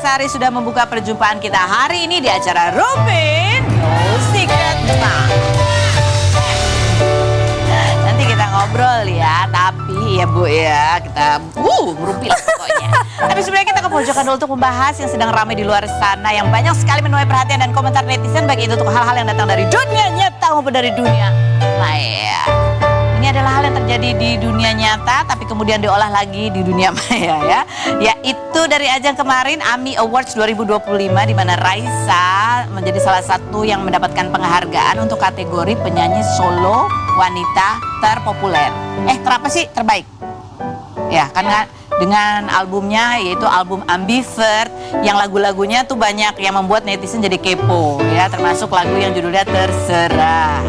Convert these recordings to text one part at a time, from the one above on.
Permatasari sudah membuka perjumpaan kita hari ini di acara Rupin No Secret. Nanti kita ngobrol ya, tapi ya Bu ya, kita ngerupin pokoknya. Tapi sebenarnya kita ke pojokan dulu untuk membahas yang sedang ramai di luar sana, yang banyak sekali menuai perhatian dan komentar netizen, baik itu untuk hal-hal yang datang dari dunia nyata maupun dari dunia maya. Ini adalah hal yang terjadi di dunia nyata tapi kemudian diolah lagi di dunia maya ya. Yaitu dari ajang kemarin AMI Awards 2025 di mana Raisa menjadi salah satu yang mendapatkan penghargaan untuk kategori penyanyi solo wanita terpopuler. Terapa sih terbaik? Ya, karena dengan albumnya yaitu album Ambivert yang lagu-lagunya tuh banyak yang membuat netizen jadi kepo ya, termasuk lagu yang judulnya Terserah.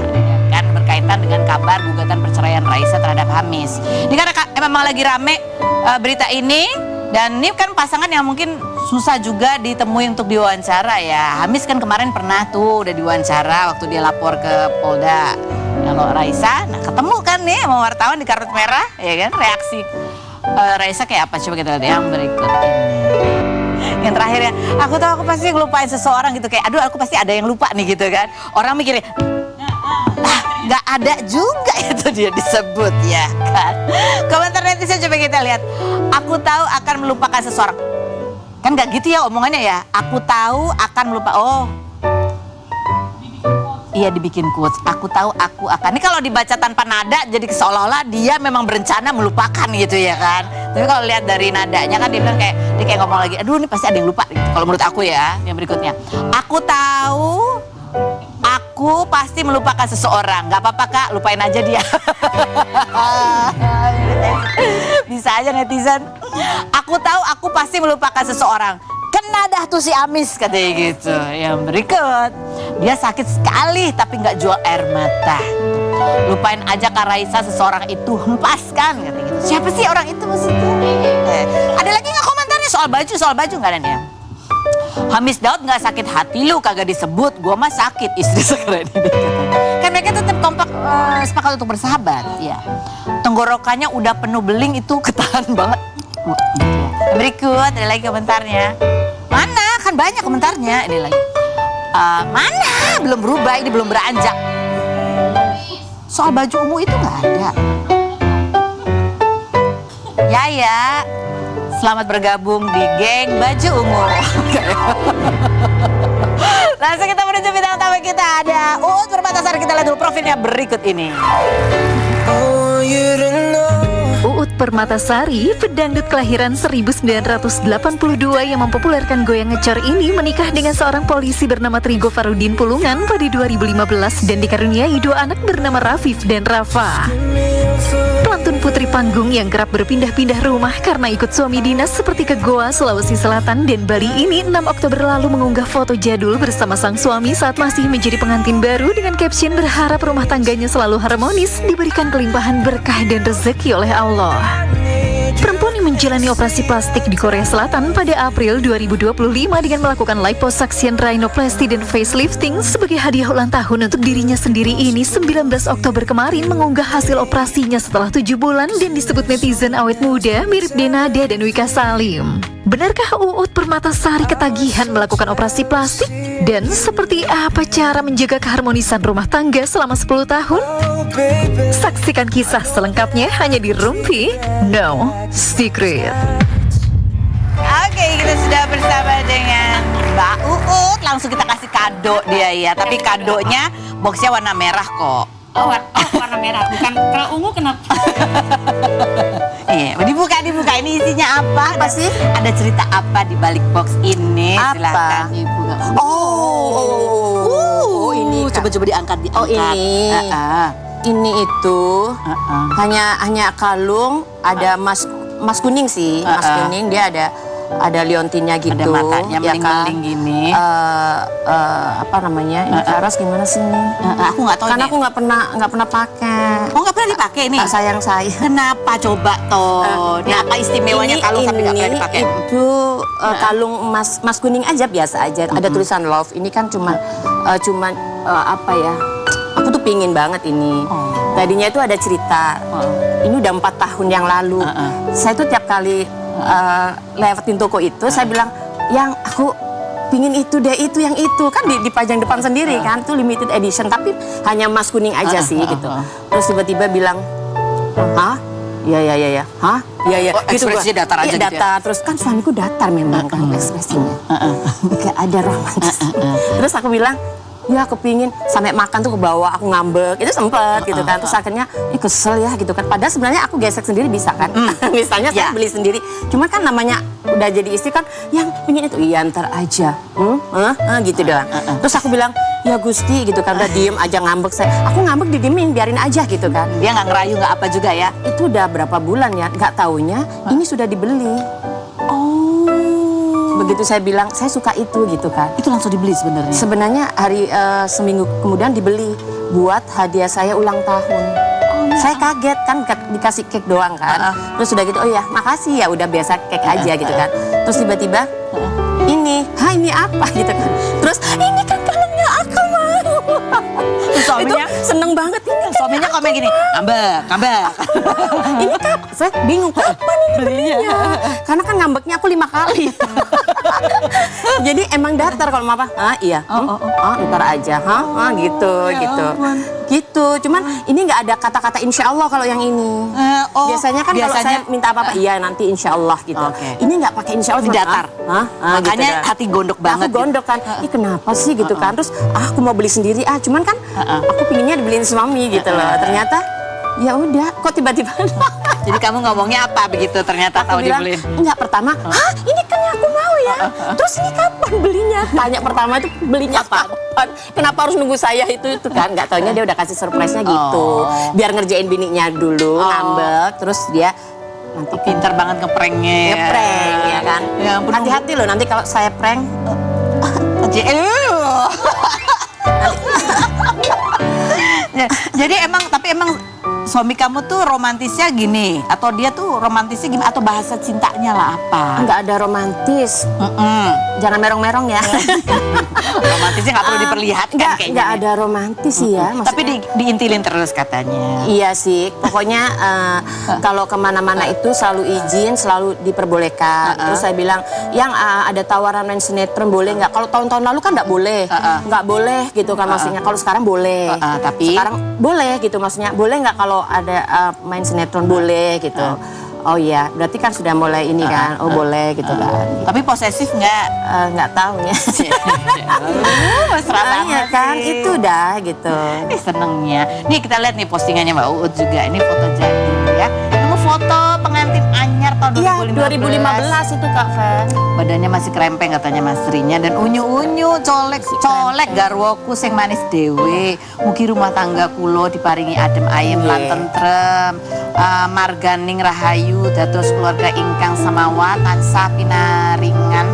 Kan berkaitan dengan kabar gugatan perceraian Raisa terhadap Hamis. Ini karena memang lagi rame berita ini, dan ini kan pasangan yang mungkin susah juga ditemui untuk diwawancara ya. Hamis kan kemarin pernah tuh udah diwawancara waktu dia lapor ke Polda. Kalau Raisa, nah ketemu kan nih sama wartawan di karpet merah, ya kan, reaksi Raisa kayak apa, coba kita lihat yang berikut ini. Yang terakhir ya, aku tahu aku pasti ngelupain seseorang gitu, kayak aduh aku pasti ada yang lupa nih gitu kan. Orang mikirnya nggak ada juga itu dia disebut ya kan. Komentar netizen coba kita lihat. Aku tahu akan melupakan seseorang. Kan nggak gitu ya omongannya ya. Aku tahu akan melupakan. Iya dibikin quotes. Aku tahu aku akan. Ini kalau dibaca tanpa nada jadi seolah-olah dia memang berencana melupakan gitu ya kan. Tapi kalau lihat dari nadanya kan dia bilang kayak dia kayak ngomong lagi. Aduh ini pasti ada yang lupa. Kalau menurut aku ya, yang berikutnya. Aku tahu aku pasti melupakan seseorang. Gak apa-apa Kak, lupain aja dia. Bisa aja netizen. Aku tahu aku pasti melupakan seseorang. Kena dah tuh si Amis katanya gitu. Yang berikut, dia sakit sekali tapi gak jual air mata. Lupain aja Kak Raisa, seseorang itu hempaskan katanya gitu. Siapa sih orang itu maksudnya? Ada lagi gak komentarnya soal baju gak ada nih ya? Hamis Daud gak sakit hati lu, kagak disebut. Gua mah sakit, istri sekeren ini. Kan mereka tetap kompak sepakat untuk bersahabat ya. Tenggorokannya udah penuh beling itu ketahan banget. Berikut ada lagi komentarnya. Mana? Kan banyak komentarnya. Ini lagi. Mana? Belum berubah, ini belum beranjak. Soal baju ungu itu gak ada. Ya. Selamat bergabung di geng baju ungu. Langsung kita menuju bintang tamu kita. Ada Uut Permatasari. Kita lihat dulu profilnya berikut ini. Uut Permatasari, pedangdut kelahiran 1982 yang mempopulerkan goyang ngecor ini menikah dengan seorang polisi bernama Trigo Farudin Pulungan pada 2015 dan dikaruniai 2 anak bernama Rafif dan Rafa. Pelantun putri panggung yang kerap berpindah-pindah rumah karena ikut suami dinas seperti ke Goa, Sulawesi Selatan dan Bali ini 6 Oktober lalu mengunggah foto jadul bersama sang suami saat masih menjadi pengantin baru dengan caption berharap rumah tangganya selalu harmonis, diberikan kelimpahan berkah dan rezeki oleh Allah. Perempuan yang menjalani operasi plastik di Korea Selatan pada April 2025 dengan melakukan liposuction, rhinoplasty, dan facelifting sebagai hadiah ulang tahun untuk dirinya sendiri ini 19 Oktober kemarin mengunggah hasil operasinya setelah 7 bulan dan disebut netizen awet muda mirip Denada dan Wika Salim. Benarkah Uut Permatasari ketagihan melakukan operasi plastik? Dan seperti apa cara menjaga keharmonisan rumah tangga selama 10 tahun? Saksikan kisah selengkapnya hanya di Rumpi No Secret. Oke, kita sudah bersama dengan Mbak Uut. Langsung kita kasih kado dia ya. Tapi kadonya boxnya warna merah kok. Warna merah, bukan kalau ungu kenapa? Iya, dibuka. Ini isinya apa sih? Ada cerita apa di balik box ini? Apa? Silakan Ibu. Ini coba diangkat. Oh ini. Ini itu hanya kalung, ada mas kuning sih, mas kuning dia ada liontinnya gitu. Ada matanya ya meling-meling gini. Apa namanya? Ini Karas gimana sih ini? Aku nggak tahu. Karena aku nggak pernah pakai. Oh nggak pernah dipakai ini? Sayang saya. Kenapa coba toh? Ini apa istimewanya kalung sampai nggak pernah dipakai? Itu kalung mas kuning aja biasa aja. Ada tulisan love. Ini kan cuma apa ya? Aku tuh pingin banget ini. Tadinya itu ada cerita. Ini udah 4 tahun yang lalu. Saya tuh tiap kali lewatin toko itu, saya bilang, yang aku pingin itu deh, itu yang itu kan dipajang depan sendiri kan, itu limited edition tapi hanya emas kuning aja sih gitu. Terus tiba-tiba bilang, hah? Ya, hah? Ya, Oh, gitu gua. ekspresinya datar aja gitu ya? Datar, terus kan suamiku datar memang kan ekspresinya. Gak ada romantis. Terus aku bilang, ya kepingin, sampai makan tuh ke bawah aku ngambek, itu sempet gitu kan. Terus akhirnya, kesel ya gitu kan. Padahal sebenarnya aku gesek sendiri bisa kan. Misalnya saya beli sendiri. Cuma kan namanya udah jadi istri kan, yang pingin itu, iya ntar aja. Gitu doang. Terus aku bilang, ya Gusti gitu kan, udah diem aja ngambek saya. Aku ngambek didiemin, biarin aja gitu kan. Dia nggak ngerayu nggak apa juga ya? Itu udah berapa bulan ya, nggak taunya ini sudah dibeli. Begitu saya bilang, saya suka itu gitu kan. Itu langsung dibeli sebenarnya. Sebenarnya seminggu kemudian dibeli buat hadiah saya ulang tahun. Saya kaget kan dikasih cake doang kan. Terus udah gitu, oh ya makasih ya, udah biasa cake aja gitu kan. Terus tiba-tiba ini apa gitu kan. Terus ini kan kalungnya aku mau. Terus suaminya? Itu seneng banget ini kan. Suaminya komen gini, ngambek. Ini kan saya bingung kapan ini belinya. Karena kan ngambeknya aku 5 kali. Jadi emang datar kalau mau apa? Iya. Ntar aja. Gitu. Gitu. Cuman ini nggak ada kata-kata insya Allah kalau yang ini. Biasanya kan kalau saya minta apa-apa, iya nanti insya Allah gitu. Ini nggak pakai insya Allah, datar. Makanya gitu hati gondok banget. Aku gondok kan. Ih kenapa sih gitu kan? Terus aku mau beli sendiri. Cuman kan aku pinginnya dibeliin suami gitu loh. Ternyata ya udah, kok tiba-tiba. Jadi kamu ngomongnya apa begitu? Ternyata tahu dibeliin. Enggak, pertama, ini kan yang aku mau ya. Terus ini kapan belinya? Tanya pertama itu belinya kapan? Kenapa harus nunggu saya itu kan? Nggak taunya dia udah kasih surprise-nya gitu. Biar ngerjain bininya dulu, ngambek. Terus dia nanti Pinter banget ngepranknya. ngeprank ya kan. Ya ampun. Hati-hati loh nanti kalau saya prank. Jadi tapi emang suami kamu tuh romantisnya gini, atau dia tuh romantisnya gimana, atau bahasa cintanya lah apa? Nggak ada romantis. Jangan merong-merong ya. Romantisnya nggak perlu diperlihatkan kayaknya. Nggak ada romantis sih ya. Tapi diintilin terus katanya. Iya sih, pokoknya kalau kemana-mana itu selalu izin, selalu diperbolehkan. Terus saya bilang, yang ada tawaran main sinetron boleh nggak? Kalau tahun-tahun lalu kan nggak boleh, nggak boleh gitu kan maksudnya. Kalau sekarang boleh, tapi sekarang boleh gitu maksudnya. Boleh nggak kalau ada main sinetron boleh gitu. Oh iya, berarti kan sudah mulai ini kan. Oh boleh gitu kan. Tapi posesif nggak? Nggak tahu ya. Mesra banget kan, sih. itu dah gitu. Senengnya. Nih kita lihat nih postingannya Mbak Uut juga. Ini foto jadi ya. Kamu foto pengantin anyar tahun Iya, 2015. 2015 itu Kak Fen. Badannya masih krempeng katanya Mas Rinya, dan unyu-unyu colek garwoku sing manis dewe. Mugi rumah tangga kulo diparingi adem ayem lan tentrem. Marganing rahayu dados keluarga ingkang samawa tansah pinaringan.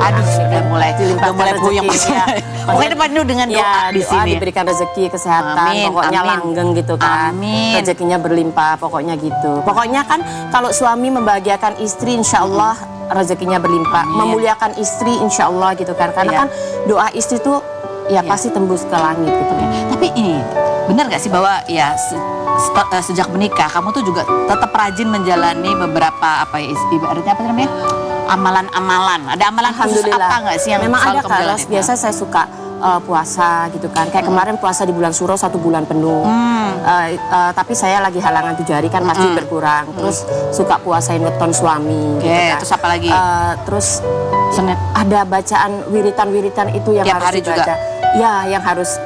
Aduh, sudah mulai buyang. Pokoknya penuh dengan doa di sini. Diberikan rezeki, kesehatan, pokoknya langgeng gitu kan. Amin. Rezekinya berlimpah, pokoknya gitu. Pokoknya kan kalau suami membahagiakan istri, insya Allah rezekinya berlimpah. Amin. Memuliakan istri, insya Allah gitu kan. Karena kan doa istri tuh ya pasti tembus ke langit gitu kan. Tapi ini benar gak sih bahwa ya sejak menikah kamu tuh juga tetap rajin menjalani beberapa ibaratnya apa namanya, amalan-amalan. Ada amalan khusus apa nggak sih yang memang selalu ada kamu kan? jalanin? Biasa saya suka puasa gitu kan. Kayak kemarin puasa di bulan Suro 1 bulan penuh. Tapi saya lagi halangan 7 hari kan pasti berkurang. Terus suka puasain weton suami. Gitu kan. Terus apa lagi? Terus Senin. ada bacaan wiritan-wiritan itu yang Tiap harus hari dibaca. juga? Ya, yang harus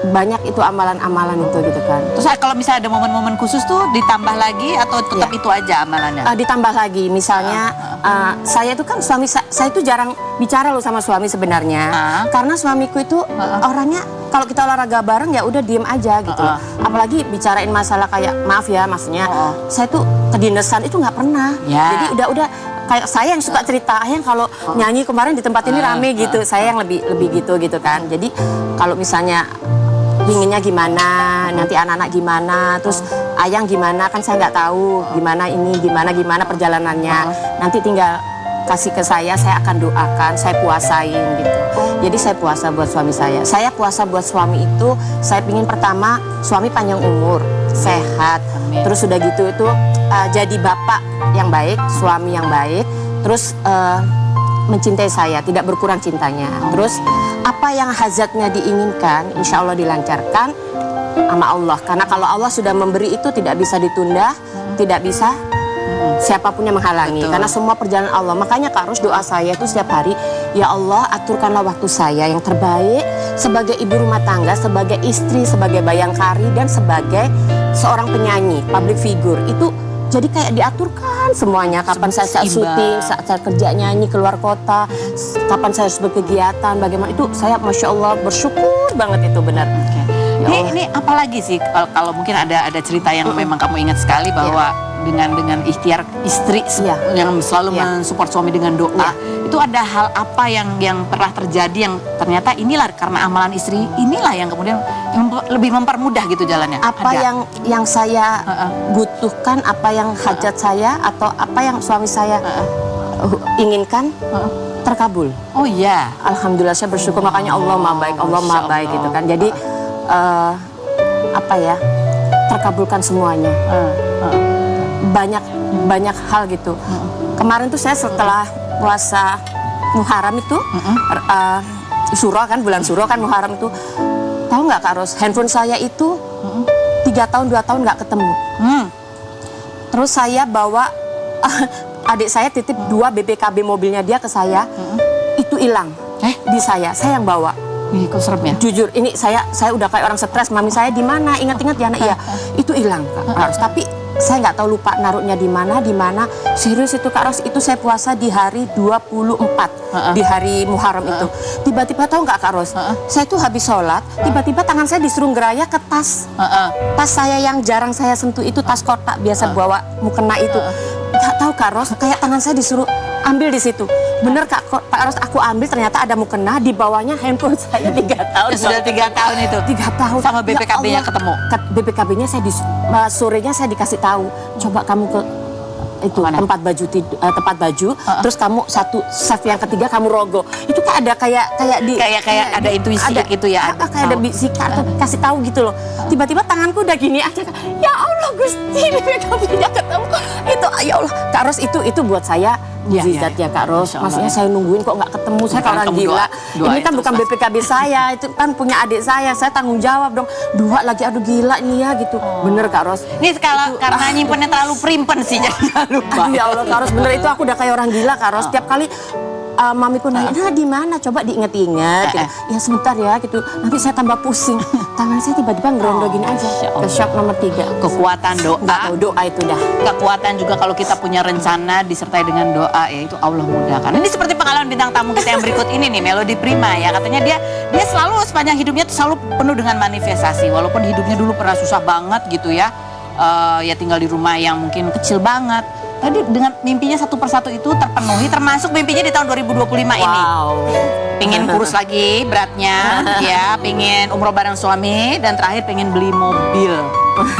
banyak itu amalan-amalan itu gitu kan. Terus kalau misalnya ada momen-momen khusus tuh ditambah lagi atau tetap itu aja amalannya? Ditambah lagi, misalnya saya itu kan saya itu jarang bicara loh sama suami sebenarnya, karena suamiku itu orangnya kalau kita olahraga bareng ya udah diem aja gitu. Apalagi bicarain masalah kayak maaf ya, maksudnya saya tuh kedinasan itu nggak pernah. Jadi udah kayak saya yang suka cerita, yang kalau nyanyi kemarin di tempat ini rame gitu, saya yang lebih gitu kan. Jadi kalau misalnya inginnya gimana, nanti anak-anak gimana, terus ayang gimana, kan saya nggak tahu gimana ini, gimana perjalanannya. Nanti tinggal kasih ke saya akan doakan, saya puasain gitu. Jadi saya puasa buat suami saya. Saya puasa buat suami itu, saya pingin pertama suami panjang umur, sehat. Terus udah gitu itu jadi bapak yang baik, suami yang baik. Terus mencintai saya, tidak berkurang cintanya. Terus apa yang hajatnya diinginkan, insya Allah dilancarkan sama Allah. Karena kalau Allah sudah memberi itu tidak bisa ditunda, tidak bisa siapapun yang menghalangi. Betul. Karena semua perjalanan Allah. Makanya Kak Ros, doa saya itu setiap hari, ya Allah aturkanlah waktu saya yang terbaik sebagai ibu rumah tangga, sebagai istri, sebagai bayangkari, dan sebagai seorang penyanyi, public figure. Itu jadi kayak diaturkan semuanya. Kapan saya syuting, saat saya kerja nyanyi keluar kota, kapan saya harus berkegiatan, bagaimana itu saya Masya Allah bersyukur banget itu benar. Ya Allah. Ini apalagi sih kalau mungkin ada cerita yang memang kamu ingat sekali bahwa dengan ikhtiar istri yang selalu mensupport suami dengan doa, itu ada hal apa yang pernah terjadi yang ternyata inilah karena amalan istri inilah yang kemudian lebih mempermudah gitu jalannya. Apa yang saya butuhkan, apa yang hajat saya atau apa yang suami saya inginkan terkabul. Oh iya. Alhamdulillah saya bersyukur, makanya Allah Maha Baik, Allah Maha Baik gitu kan. Jadi terkabulkan semuanya. Banyak hal gitu. Kemarin tuh saya setelah puasa Muharram itu, Syuro kan, bulan Syuro kan Muharram itu, tahu nggak Kak Ros, handphone saya itu 2 tahun nggak ketemu. Terus saya bawa adik saya titip 2 BPKB mobilnya dia ke saya, itu hilang di saya yang bawa. Ih, kok serem ya? Jujur, ini saya udah kayak orang stres. Mami saya di mana? Ingat-ingat ya, iya. Itu hilang Kak Ros. Tapi saya nggak tahu, lupa naruhnya di mana. Serius itu Kak Ros, itu saya puasa di hari 24 di hari Muharram itu. Tiba-tiba tahu nggak Kak Ros? Saya tuh habis sholat, tiba-tiba tangan saya disuruh geraya ke tas. Tas saya yang jarang saya sentuh itu, tas kotak biasa bawa mukena itu. Nggak tahu Kak Ros, kayak tangan saya disuruh ambil di situ. Bener Kak Ros, aku ambil ternyata ada mukena, di bawahnya handphone saya 3 tahun. Sudah 3 tahun itu? 3 tahun. Sama BPKB-nya ketemu? BPKB-nya sorenya saya dikasih tahu, coba kamu ke itu tempat baju, terus kamu satu save yang ketiga kamu rogoh. Itu kan ada kayak ada intuisi gitu ya. Kayak ada bisikan atau kasih tahu gitu loh. Tiba-tiba tanganku udah gini aja. Ya Allah Gusti, BPKB-nya ketemu. Itu ya Allah, Kak Ros itu buat saya mukjizat ya Kak Ros. Maksudnya saya nungguin kok nggak ketemu, saya kayak orang gila. Ini kan bukan BPKB saya, itu kan punya adik saya tanggung jawab dong. 2 lagi, aduh gila nih ya gitu. Bener Kak Ros. Ini karena nyimpennya terlalu primpen sih, jadi lupa. Aduh ya Allah Kak Ros, bener itu aku udah kayak orang gila Kak Ros. Tiap kali mamiku nanya, nah di mana? Coba diinget-inget. Ya sebentar ya gitu. Nanti saya tambah pusing. Tangan saya tiba-tiba ngerondok gini aja. Ke shock nomor 3. Kekuatan doa. Nggak tahu doa itu dah. Kekuatan juga kalau kita punya rencana disertai dengan doa, ya itu Allah mudahkan. Ini seperti pengalaman bintang tamu kita yang berikut ini nih, Melody Prima ya. Katanya dia selalu sepanjang hidupnya tuh selalu penuh dengan manifestasi. Walaupun hidupnya dulu pernah susah banget gitu ya. Ya tinggal di rumah yang mungkin kecil banget. Tadi dengan mimpinya satu persatu itu terpenuhi, termasuk mimpinya di tahun 2025 ini. Pingin kurus lagi beratnya, ya, pingin umroh bareng suami, dan terakhir pingin beli mobil.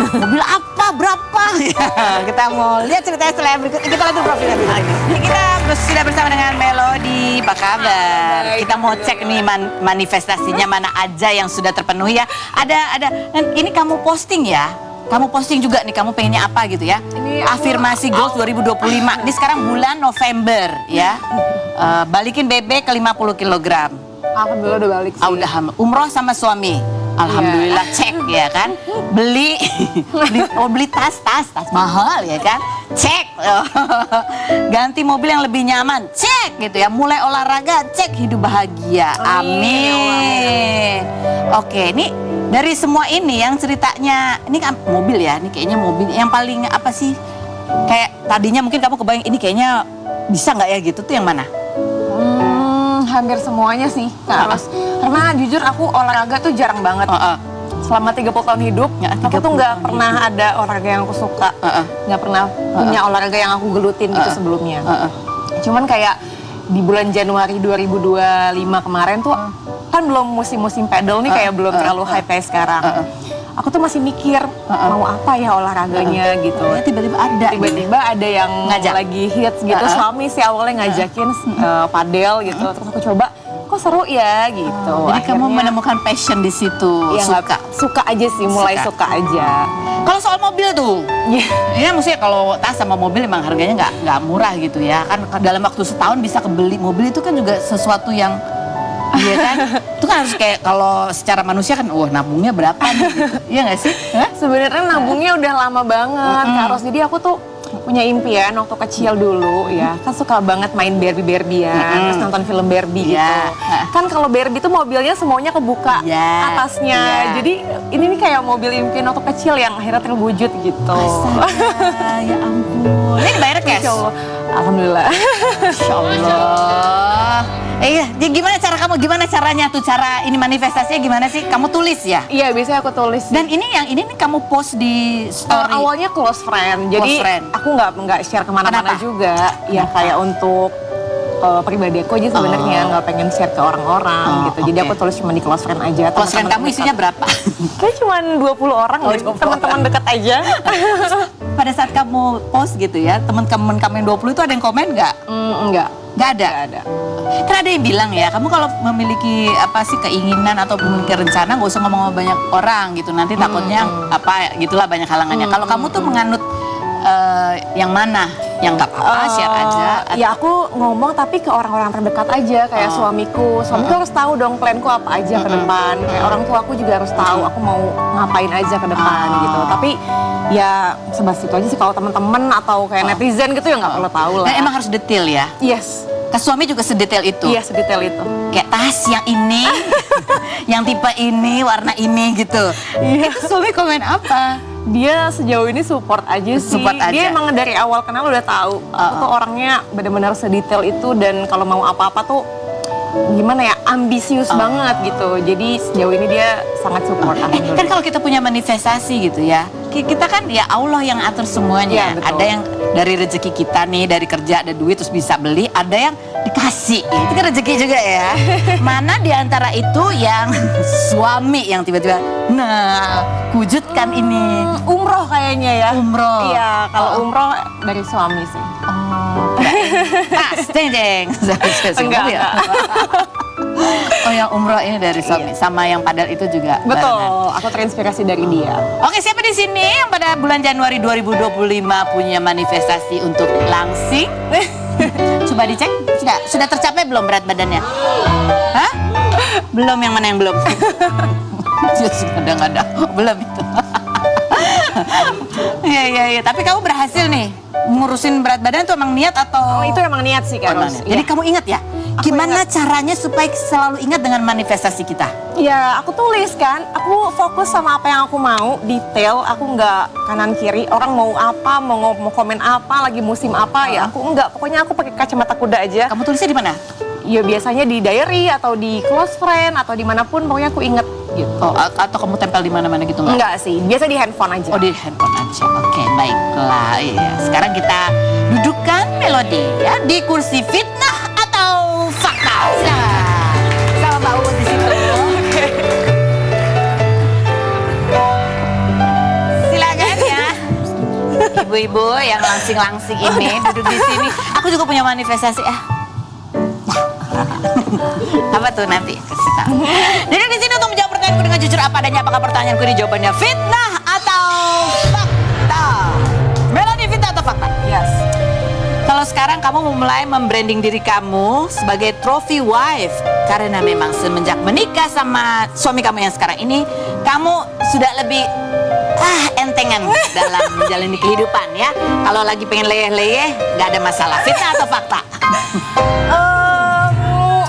Mobil apa? Berapa? Ya, kita mau lihat ceritanya setelah yang berikut. Kita lihat profilnya berikut ini. Ini kita sudah bersama dengan Melody. Apa kabar? Kita mau cek nih manifestasinya mana aja yang sudah terpenuhi ya. Ada. Ini kamu posting ya? Kamu posting juga nih, kamu pengennya apa gitu ya? Ini afirmasi goals 2025. Ini sekarang bulan November ya. Balikin bebek ke 50 kg. Alhamdulillah udah balik sih. Udah umroh sama suami. Alhamdulillah cek ya kan. Beli tas mahal ya kan. Cek. Ganti mobil yang lebih nyaman. Cek gitu ya. Mulai olahraga, cek, hidup bahagia. Amin. Oke, ini dari semua ini yang ceritanya, ini kan mobil ya, ini kayaknya mobil yang paling apa sih? Kayak tadinya mungkin kamu kebayang ini kayaknya bisa nggak ya gitu, tuh yang mana? Hampir semuanya sih, Kak. Karena jujur aku olahraga tuh jarang banget. Selama 30 tahun hidup, aku tuh nggak pernah ada olahraga yang aku suka. Nggak pernah punya olahraga yang aku gelutin gitu sebelumnya. Cuman kayak di bulan Januari 2025 kemarin tuh kan belum musim-musim pedal nih, kayak belum terlalu hype kayak sekarang. Aku tuh masih mikir mau apa ya olahraganya gitu. Tiba-tiba ada yang ngajak lagi hits gitu. Suami sih awalnya ngajakin padel gitu. Terus aku coba kok seru ya gitu. Jadi kamu Akhirnya, menemukan passion di situ, ya, suka aja sih, mulai suka aja. Kalau soal mobil tuh, Iya. ya maksudnya kalau tas sama mobil emang harganya nggak murah gitu ya. Kan dalam waktu setahun bisa kebeli mobil itu kan juga sesuatu yang, iya kan? Itu kan harus kayak kalau secara manusia kan, wah nabungnya berapa nih gitu. Iya nggak sih? Hah? Sebenarnya nabungnya udah lama banget, Kak Ros. Jadi aku tuh punya impian waktu kecil dulu ya, kan suka banget main Barbie-Barbian, terus nonton film Barbie Iya. gitu. Kan kalau Barbie tuh mobilnya semuanya kebuka Iya. atasnya. Iya. Jadi ini nih kayak mobil impian waktu kecil yang akhirnya terwujud gitu. Astaga, ya ampun. Ini bayar cash? Insya Allah. Alhamdulillah. Insya Allah. Iya, jadi gimana caranya tuh, cara ini manifestasinya gimana sih? Kamu tulis ya? Iya, biasanya aku tulis. Dan ini nih kamu post di story. Awalnya close friend, jadi Close friend. aku nggak share kemana-mana Kenapa? juga. Ya kayak untuk pribadi aku aja sebenarnya nggak pengen share ke orang-orang gitu. Jadi oke. aku tulis cuma di close friend aja. Close friend kamu Teman-teman isinya dekat. berapa? Kayak cuma 20 orang, Oh, deh. 20 Teman-teman dekat aja. Pada saat kamu post gitu ya, teman-teman kamu yang 20 itu ada yang komen nggak? Enggak. Nggak ada? Nggak ada. Kan ada yang bilang ya, kamu kalau memiliki apa sih keinginan atau memiliki rencana nggak usah ngomong sama banyak orang gitu, nanti takutnya apa gitulah banyak halangannya. Kalau kamu tuh menganut yang mana? Yang nggak apa-apa share aja. Ya aku ngomong tapi ke orang-orang terdekat aja, kayak suamiku. Suamiku harus tahu dong planku apa aja ke depan. Kayak orang tua aku juga harus tahu aku mau ngapain aja ke depan gitu. Tapi ya sebatas itu aja sih. Kalau teman-teman atau kayak netizen gitu ya nggak perlu tahu lah. Dan emang harus detail ya. Yes. Ke suami juga sedetail itu. Iya, sedetail itu. Kayak tas yang ini, yang tipe ini, warna ini gitu. Iya. Itu suami komen apa? Dia sejauh ini support aja sih. Support aja. Dia emang dari awal kenal udah tahu. Aku tuh orangnya benar-benar sedetail itu, dan kalau mau apa-apa tuh gimana ya, ambisius banget gitu. Jadi sejauh ini dia sangat support. Alhamdulillah. Kan kalau kita punya manifestasi gitu ya, kita kan ya Allah yang atur semuanya. Iya, betul. Ada yang dari rezeki kita nih, dari kerja ada duit terus bisa beli, ada yang dikasih. Itu kan rezeki juga ya. Mana di antara itu yang suami yang tiba-tiba, nah, wujudkan ini. Umroh kayaknya ya. Umroh. Iya, kalau umroh dari suami sih. Tas, jeng jeng. Enggak. Oh, yang umroh ini dari suami, sama yang padahal itu juga. barengan. Betul, aku terinspirasi dari dia. Oke, siapa di sini yang pada bulan Januari 2025 punya manifestasi untuk langsing? Coba dicek, sudah tercapai belum berat badannya? Hah? Belum, yang mana yang belum? Kadang-kadang belum itu. Iya. Tapi kamu berhasil nih ngurusin berat badan itu emang niat atau? Oh, itu emang niat sih, Kak Ros. Jadi kamu ingat ya? Aku Gimana ingat. caranya supaya selalu ingat dengan manifestasi kita? Ya, aku tulis kan, aku fokus sama apa yang aku mau, detail, aku nggak kanan kiri, orang mau apa, mau komen apa, lagi musim apa, ya aku nggak, pokoknya aku pakai kacamata kuda aja. Kamu tulisnya di mana? Ya biasanya di diary atau di close friend atau dimanapun, pokoknya aku inget gitu. Oh, atau kamu tempel di mana-mana gitu nggak? Enggak sih, biasa di handphone aja. Oh, di handphone aja. Oke, baiklah. Iya. Sekarang kita dudukkan Melody ya di kursi fitnah atau fakta. Silakan. Sama Mbak Uut di situ. Silakan ya. Ibu-ibu yang langsing-langsing ini duduk di sini. Aku juga punya manifestasi. Apa tuh nanti? Kasih tahu. Duduk di sini untuk menjawab pertanyaanku dengan jujur apa adanya. Apakah pertanyaanku ini jawabannya fitnah atau fakta? Melody, fitnah atau fakta? Yes. Kalau sekarang kamu mulai membranding diri kamu sebagai trophy wife karena memang semenjak menikah sama suami kamu yang sekarang ini, kamu sudah lebih entengan dalam menjalani kehidupan ya. Kalau lagi pengen leyeh-leyeh, nggak ada masalah. Fitnah atau fakta?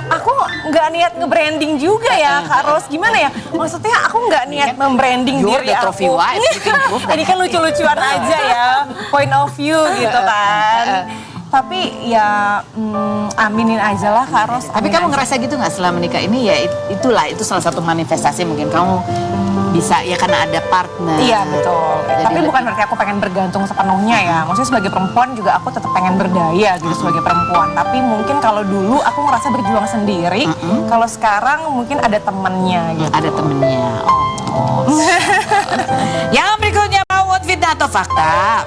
Aku nggak niat nge-branding juga ya, Kak Ros. Gimana ya? Maksudnya aku nggak niat membranding You're diri the aku. trophy wife, you can prove that. Ini kan lucu-lucuan aja ya, point of view gitu kan. Tapi ya aminin aja lah, Kak Ros. Tapi amin kamu aja. ngerasa gitu nggak setelah menikah ini ya itu salah satu manifestasi mungkin kamu bisa ya karena ada partner. Iya betul. Jadi Tapi lebih- bukan berarti aku pengen bergantung sepenuhnya ya. Maksudnya sebagai perempuan juga aku tetap pengen berdaya gitu sebagai perempuan. Tapi mungkin kalau dulu aku ngerasa berjuang sendiri. Kalau sekarang mungkin ada temennya gitu. Ada temennya. Oh. Yang berikutnya, Uut, fitnah atau fakta?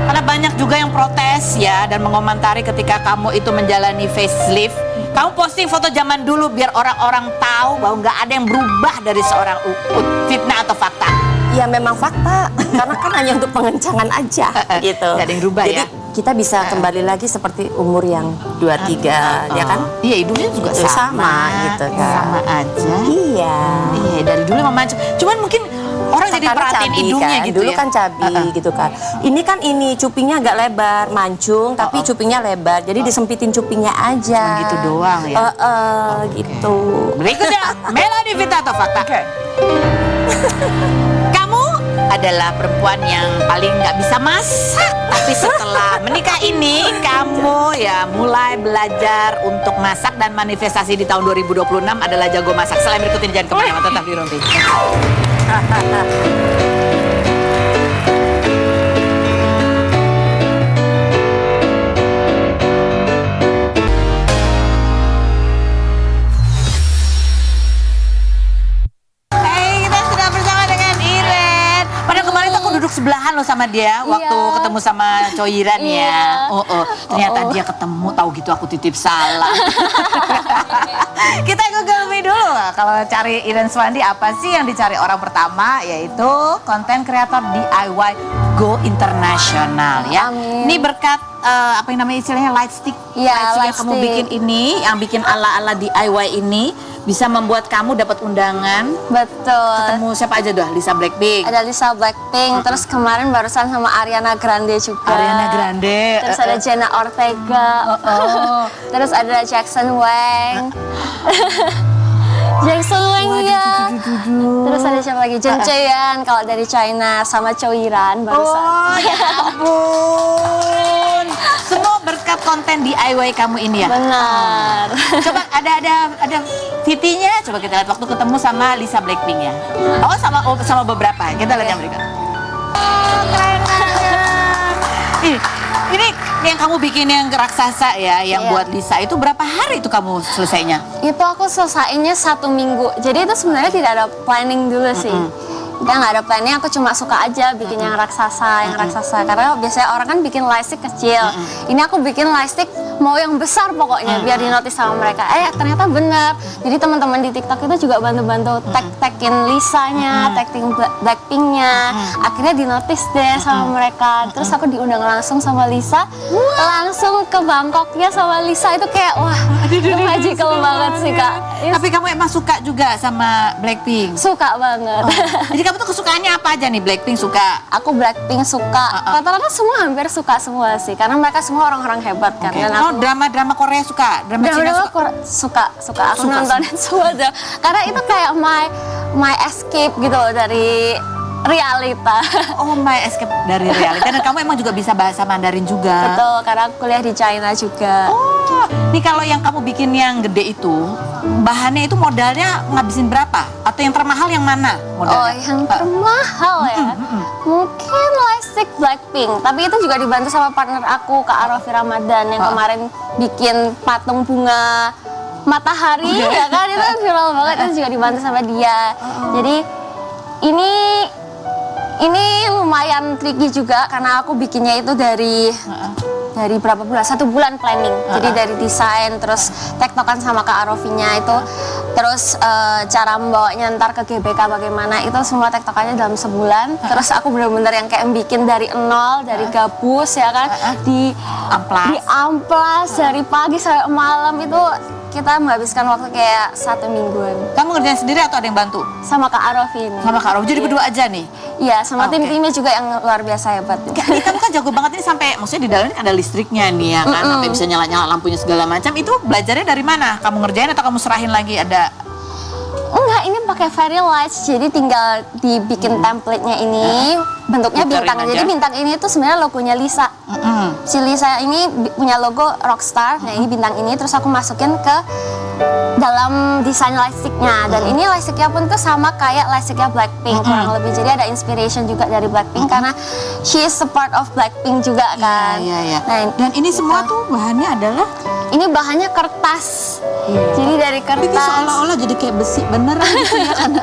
Karena banyak juga yang protes ya dan mengomentari ketika kamu itu menjalani facelift Kamu posting foto zaman dulu biar orang-orang tahu bahwa nggak ada yang berubah dari seorang Uut. Fitnah atau fakta? Ya memang fakta, karena kan hanya untuk pengencangan aja gitu. Nggak ada yang berubah. Jadi ya? kita bisa kembali lagi seperti umur yang 23, ya kan? Iya, hidungnya juga Itu sama gitu kan. Sama aja. Iya. Iya, dari dulu memang mancung. Cuman mungkin orang jadi Karena perhatiin cabi hidungnya kan. gitu Dulu ya. kan cabi gitu kan. Ini kan cupingnya agak lebar, mancung, tapi cupingnya lebar. Jadi disempitin cupingnya aja. Cuma gitu doang ya? Gitu. Berikutnya, Melody Vita atau fakta? Kamu adalah perempuan yang paling nggak bisa masak. Tapi setelah menikah ini, kamu ya mulai belajar untuk masak dan manifestasi di tahun 2026 adalah jago masak. Selain berikut ini jangan kemana-mana, tetap di Rumpi. Kita sudah bersama dengan Iren. Padahal kemarin tuh aku duduk sebelahan loh sama dia waktu ketemu sama Coiran ya. Ternyata dia ketemu, tahu gitu aku titip salam. Kita Google Me dulu. Kalau cari Iren Swandi, apa sih yang dicari orang pertama? Yaitu konten kreator DIY Go International ya. Amin. Ini berkat apa yang namanya istilahnya light stick. Iya, Light stick yang light kamu stick. bikin ini, yang bikin ala-ala DIY ini bisa membuat kamu dapat undangan. Betul. Ketemu siapa aja dah? Lisa Blackpink, Ada Lisa Blackpink, terus kemarin barusan sama Ariana Grande juga. Ariana Grande, Terus ada Jenna Ortega. Terus ada Jackson Wang. Jackson Wang ya. Terus ada siapa lagi? Jun Cheon kalau dari China, sama Choiran barusan. Oh ya ampun. Semua berkat konten DIY kamu ini ya. Benar. Coba ada VT-nya, coba kita lihat waktu ketemu sama Lisa Blackpink ya. Oh sama beberapa. Kita lihat yang berikut. Keren banget. Ini yang kamu bikin yang raksasa ya, yang Iya. buat Lisa itu berapa hari itu kamu selesainya? Itu aku selesainya 1 minggu. Jadi itu sebenarnya tidak ada planning dulu sih. Kita nggak ada planning, aku cuma suka aja bikin yang raksasa. Karena biasanya orang kan bikin lightstick kecil. Ini aku bikin lightstick mau yang besar pokoknya, biar di notice sama mereka. Ternyata benar. Jadi teman-teman di TikTok itu juga bantu-bantu tag-tagin Lisanya, tagin Blackpinknya. Akhirnya di notice deh sama mereka. Terus aku diundang langsung sama Lisa, langsung ke Bangkoknya sama Lisa. Itu kayak wah, itu magical banget sih Kak. Tapi kamu emang suka juga sama Blackpink? Suka banget. Jadi kamu tuh kesukaannya apa aja nih? Blackpink suka? Aku Blackpink suka. Rata-rata semua hampir suka semua sih, karena mereka semua orang-orang hebat kan. Dan aku Drama-drama Korea suka? Drama Cina suka? suka. Aku nontonin semua drama. Karena itu kayak my escape gitu loh dari realita. Oh, my escape dari realita. Dan kamu emang juga bisa bahasa Mandarin juga? Betul, karena aku kuliah di China juga. Oh, nih kalau yang kamu bikin yang gede itu, bahannya itu modalnya ngabisin berapa? Atau yang termahal yang mana modalnya? Oh, yang termahal ya? Mungkin lightstick Blackpink. Tapi itu juga dibantu sama partner aku, Kak Arofi Ramadan, yang kemarin bikin patung bunga matahari, ya kan? Itu kan viral banget, itu juga dibantu sama dia. Jadi ini lumayan tricky juga, karena aku bikinnya itu dari berapa bulan? 1 bulan planning. Jadi dari desain, terus tektokan sama Kak Arofinya itu, terus cara membawanya ntar ke GBK bagaimana, itu semua tektokannya dalam sebulan. Terus aku benar-benar yang kayak bikin dari nol, dari gabus ya kan, di amplas dari pagi sampai malam. Itu kita menghabiskan waktu kayak 1 mingguan. Kamu ngerjain sendiri atau ada yang bantu? Sama Kak Arofi ini. Sama Kak Rob, jadi berdua aja nih? Iya, sama tim-timnya juga yang luar biasa hebat. Ini kamu kan jago banget ini sampai, maksudnya di dalamnya ada listriknya nih ya kan, sampai bisa nyala-nyala lampunya segala macam. Itu belajarnya dari mana? Kamu ngerjain atau kamu serahin lagi ada? Enggak, ini pakai fairy lights, jadi tinggal dibikin template-nya ini, bentuknya Puterin bintang. aja. Jadi bintang ini tuh sebenarnya logonya Lisa. Si Lisa ini punya logo Rockstar, nah ini bintang ini, terus aku masukin ke dalam desain lightstick-nya. Dan ini lightstick-nya pun tuh sama kayak lightstick-nya Blackpink kurang lebih. Jadi ada inspiration juga dari Blackpink karena she is a part of Blackpink juga kan. Iya. Nah, Dan ini semua tuh bahannya adalah? ini bahannya kertas. Jadi dari Tapi ini kertas. seolah-olah jadi kayak besi beneran gitu ya, karena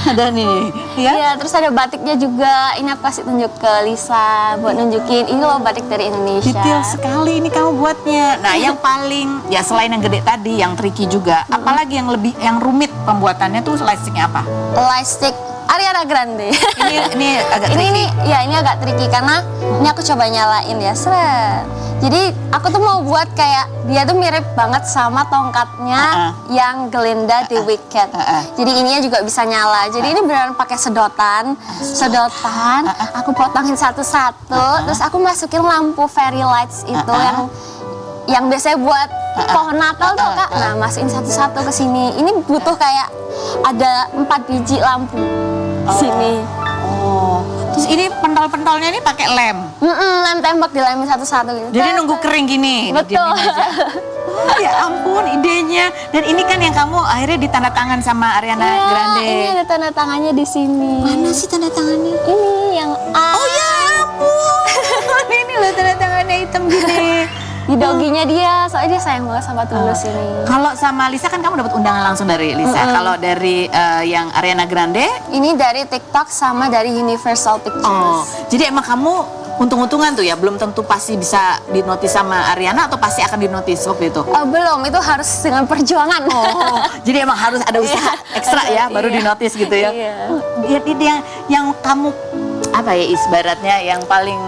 ada nih. Ya? Iya, terus ada batiknya juga. Ini ini aku kasih tunjuk ke Lisa buat nunjukin ini loh batik dari Indonesia. Detail sekali ini kamu buatnya. Nah, yang paling ya selain yang gede tadi, yang tricky juga, apalagi yang rumit pembuatannya tuh lightsticknya apa? Lightstick Ariana Grande. Ini agak tricky. Ini agak tricky karena ini aku coba nyalain ya, seret. Jadi aku tuh mau buat kayak dia tuh mirip banget sama tongkatnya yang Glinda di Wicked. Jadi ininya juga bisa nyala. Jadi ini beneran pakai sedotan. Aku potongin satu-satu, terus aku masukin lampu fairy lights itu yang biasanya buat pohon Natal tuh Kak. Nah, masukin satu-satu ke sini. Ini butuh kayak ada 4 biji lampu sini. Oh. Terus ini pentol-pentolnya ini pakai lem. Lem tembak dilemin satu-satu gitu. Jadi nunggu kering gini. Betul. Oh, ya ampun idenya. Dan ini kan yang kamu akhirnya ditanda tangan sama Ariana Grande. Ini ada tanda tangannya di sini. Mana sih tanda tangannya? Ini yang A. Oh ya ampun. Ini loh tanda tangannya hitam gini. Di doginya dia, soalnya dia sayang banget sama Tulus ini. Kalau sama Lisa kan kamu dapat undangan langsung dari Lisa. Kalau dari yang Ariana Grande? Ini dari TikTok sama dari Universal Pictures. Oh, jadi emang kamu untung-untungan tuh ya, belum tentu pasti bisa dinotis sama Ariana atau pasti akan dinotis waktu itu? Belum, itu harus dengan perjuangan. Oh, jadi emang harus ada usaha ekstra ya, baru dinotis gitu ya. Iya. Yang kamu apa ya ibaratnya yang paling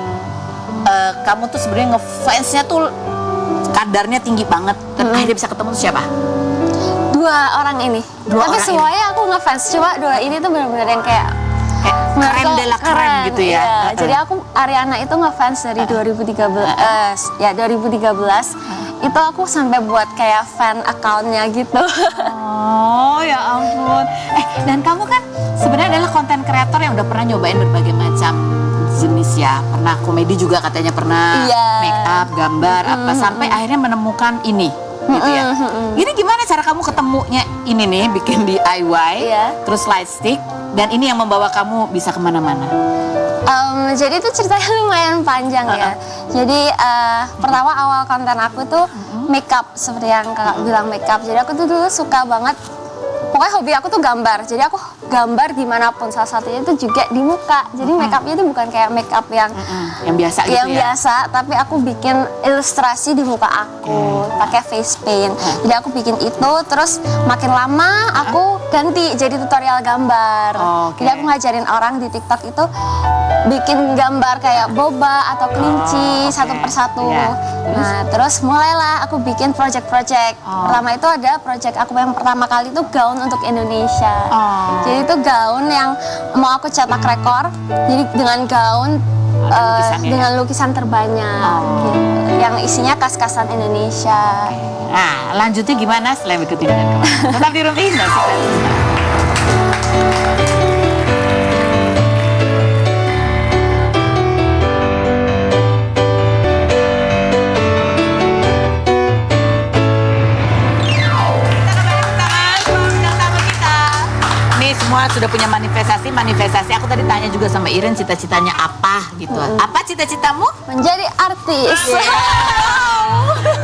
kamu tuh sebenarnya ngefansnya tuh kadarnya tinggi banget dan akhirnya bisa ketemu tuh siapa? 2 orang ini. Dua Tapi orang semuanya aku ngefans, cuma 2 ini tuh benar-benar yang kayak Keren de la keren gitu ya. Iya. Jadi aku Ariana itu ngefans dari 2013. Ya 2013. Itu aku sampai buat kayak fan account-nya gitu. Oh ya ampun. Dan kamu kan sebenarnya adalah konten kreator yang udah pernah nyobain berbagai macam jenis ya. Pernah komedi juga katanya pernah. Iya. Make up, gambar, apa sampai akhirnya menemukan ini. Gitu ya. Ini gimana cara kamu ketemunya ini nih bikin DIY, terus lightstick, dan ini yang membawa kamu bisa kemana-mana? Jadi itu ceritanya lumayan panjang ya. Jadi pertama awal konten aku tuh makeup seperti yang kakak bilang makeup. Jadi aku tuh dulu suka banget. Pokoknya hobi aku tuh gambar. Jadi aku gambar dimanapun. Salah satunya itu juga di muka. Jadi makeupnya itu bukan kayak makeup yang biasa gitu yang biasa, tapi aku bikin ilustrasi di muka aku pakai face paint. Jadi aku bikin itu, terus makin lama aku ganti jadi tutorial gambar. Jadi aku ngajarin orang di TikTok itu bikin gambar kayak boba atau kelinci satu persatu. Nah, terus mulailah aku bikin project-project. Pertama itu ada project aku yang pertama kali itu gaun untuk Indonesia. Jadi itu gaun yang mau aku cetak rekor. Jadi dengan gaun dengan lukisan terbanyak gitu, yang isinya khas-khasan Indonesia. Nah, lanjutnya gimana setelah berikut ini? Tetap di Rumpi Indah. Semua sudah punya manifestasi. Aku tadi tanya juga sama Iren cita-citanya apa gitu. Apa cita-citamu? Menjadi artis.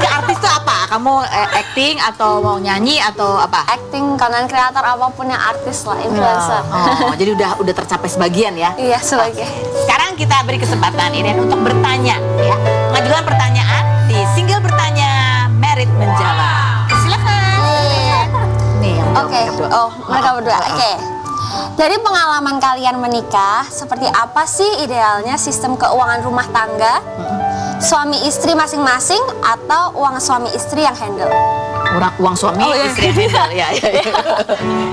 Artis itu apa? Kamu acting atau mau nyanyi atau apa? Acting, konten kreator, apapun yang artis lah, influencer. Jadi udah tercapai sebagian ya? Iya, sebagian. Sekarang kita beri kesempatan Iren untuk bertanya ya. Mengajukan pertanyaan di single bertanya Merit Menjawab. Silakan. Nih, Oke. Mereka berdua. Oke. Dari pengalaman kalian menikah, seperti apa sih idealnya sistem keuangan rumah tangga? Suami istri masing-masing atau uang suami istri yang handle? Uang suami, istri yang handle. Ya.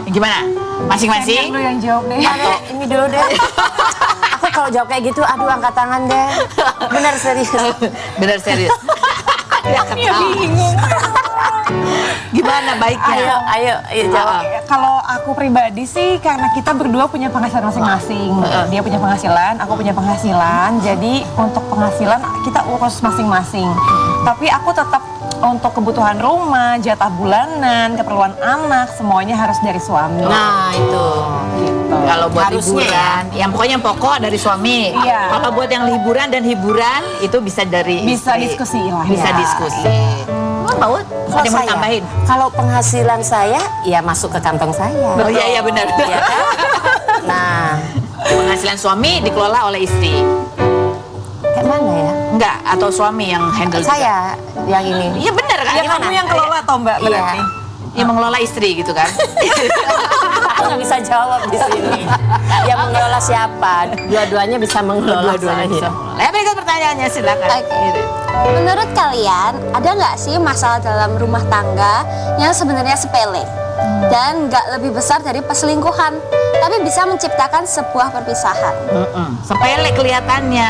Gimana? Masing-masing? Lu yang jawab deh. Atau Ini dulu deh. Aku kalau jawab kayak gitu, aduh angkat tangan deh. Bener serius. bener serius. Ya bingung. Gimana baiknya? Ayo jawab. Kalau aku pribadi sih karena kita berdua punya penghasilan masing-masing. Dia punya penghasilan, aku punya penghasilan. Jadi untuk penghasilan kita urus masing-masing. Tapi aku tetap untuk kebutuhan rumah, jatah bulanan, keperluan anak, semuanya harus dari suami. Nah itu. Gitu. Kalau buat Harusnya liburan, yang pokoknya yang pokok dari suami. Iya. Kalau buat yang liburan dan hiburan itu bisa dari Bisa istri. diskusi lah. Bisa Ya. diskusi. Mau? Ada yang mau tambahin? Kalau penghasilan saya, ya masuk ke kantong saya. Oh iya benar. Ya kan? Nah, Penghasilan suami dikelola oleh istri. Kayak mana ya? Enggak, atau suami yang handle juga? Saya yang ini. Iya benar kan? Ya kamu yang kelola toh Mbak Iya. berarti. Yang mengelola istri gitu kan? Aku nggak bisa jawab di sini. Yang mengelola siapa? Dua-duanya bisa mengelola. Dua-duanya bisa mengelola. Ya berikut pertanyaannya silakan. Oke. Menurut kalian, ada nggak sih masalah dalam rumah tangga yang sebenarnya sepele dan nggak lebih besar dari perselingkuhan, tapi bisa menciptakan sebuah perpisahan? Sepele kelihatannya,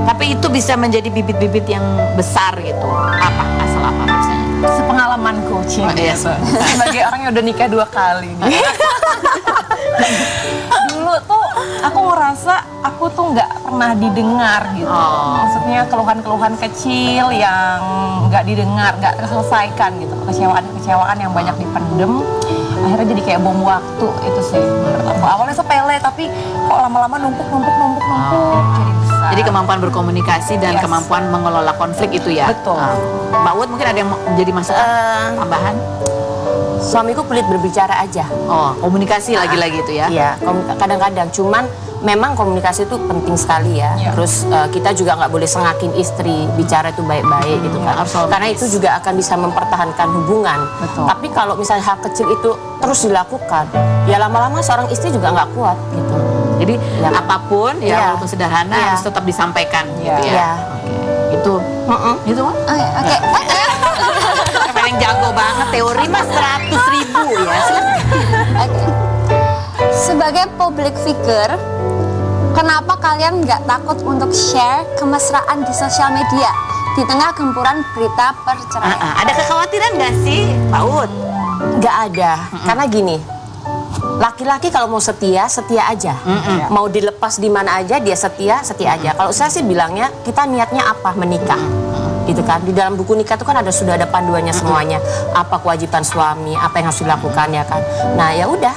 tapi itu bisa menjadi bibit-bibit yang besar gitu. Apa? Masalah apa biasanya? Sepengalamanku, Ci. Oh, iya. Sebagai orang yang udah nikah 2 kali nih. Dulu tuh aku ngerasa aku tuh nggak pernah didengar gitu. Oh. Maksudnya keluhan-keluhan kecil yang nggak didengar, nggak terselesaikan gitu. Kekecewaan-kecewaan yang banyak dipendem, akhirnya jadi kayak bom waktu itu sih. Menurut aku awalnya sepele, tapi kok lama-lama numpuk. Jadi besar. Jadi kemampuan berkomunikasi dan Yes. kemampuan mengelola konflik itu ya. Betul. Mbak Ud mungkin ada yang menjadi masukan tambahan? Suamiku pelit berbicara aja. Oh, komunikasi lagi-lagi itu ya. Iya, kadang-kadang. Cuman memang komunikasi itu penting sekali ya. Iya. Terus kita juga nggak boleh sengakin istri, bicara itu baik-baik gitu kan. harus selalu Karena peace. itu juga akan bisa mempertahankan hubungan. Betul. Tapi kalau misalnya hal kecil itu terus dilakukan, ya lama-lama seorang istri juga nggak kuat gitu. Jadi Ya. apapun ya Iya. walaupun sederhana Iya. harus tetap disampaikan Iya. gitu ya. Iya. Oke. Itu itu mah Oke. paling jago banget teori mas 100.000 ya. Silakan. Oke. Sebagai public figure, kenapa kalian nggak takut untuk share kemesraan di sosial media di tengah gempuran berita perceraian? Ada kekhawatiran nggak sih, Pak Ud? Nggak ada, karena gini, laki-laki kalau mau setia aja. Mau dilepas di mana aja dia setia aja. Kalau saya sih bilangnya kita niatnya apa, menikah. Gitu kan, di dalam buku nikah itu kan sudah ada panduannya semuanya, apa kewajiban suami, apa yang harus dilakukan ya kan. Nah ya udah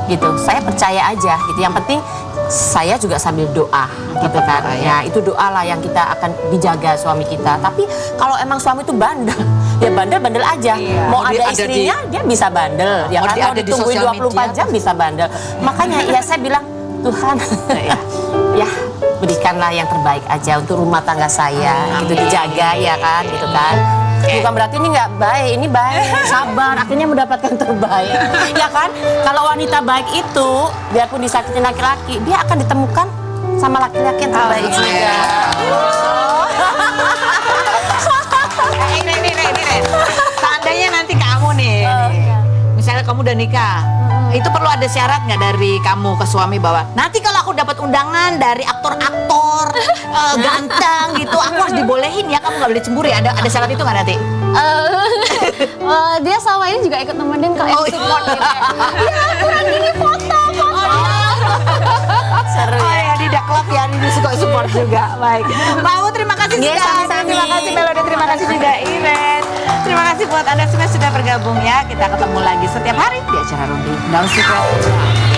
gitu, saya percaya aja gitu. Yang penting saya juga sambil doa gitu kan. Ya itu doa lah yang kita akan dijaga suami kita. Tapi kalau emang suami itu bandel, ya bandel aja. Iya. Mau Dia ada ada istrinya dia bisa bandel, ya Mau kan. dia Mau ada di ditungguin sosial 24 media. jam bisa bandel. Makanya ya saya bilang Tuhan, ya berikanlah yang terbaik aja untuk rumah tangga saya, gitu dijaga ya kan, gitu kan. Bukan berarti ini nggak baik, ini baik, sabar, akhirnya mendapatkan terbaik, ya kan? Kalau wanita baik itu, biarpun disakitin laki-laki, dia akan ditemukan sama laki-laki yang terbaik juga. Ini. Seandainya nanti kamu nih, misalnya kamu udah nikah, itu perlu ada syarat nggak dari kamu ke suami bahwa nanti kalau aku dapat undangan dari aktor-aktor ganteng gitu, aku harus dibolehin ya, kamu nggak boleh cemburu ya? Ada syarat itu nggak nanti? Dia selama ini juga ikut nemenin kalau yang support gitu ya. Ya, kurang gini foto. Seru Oh ya. ya, di klub ya, ini suka support juga. Baik, Mbak U terima kasih Iya, sudah hadir. sama-sama. Terima kasih Melody, terima kasih juga Iren. Terima kasih buat Anda semua sudah bergabung ya. Kita ketemu lagi setiap hari di acara Rundi Down Secret.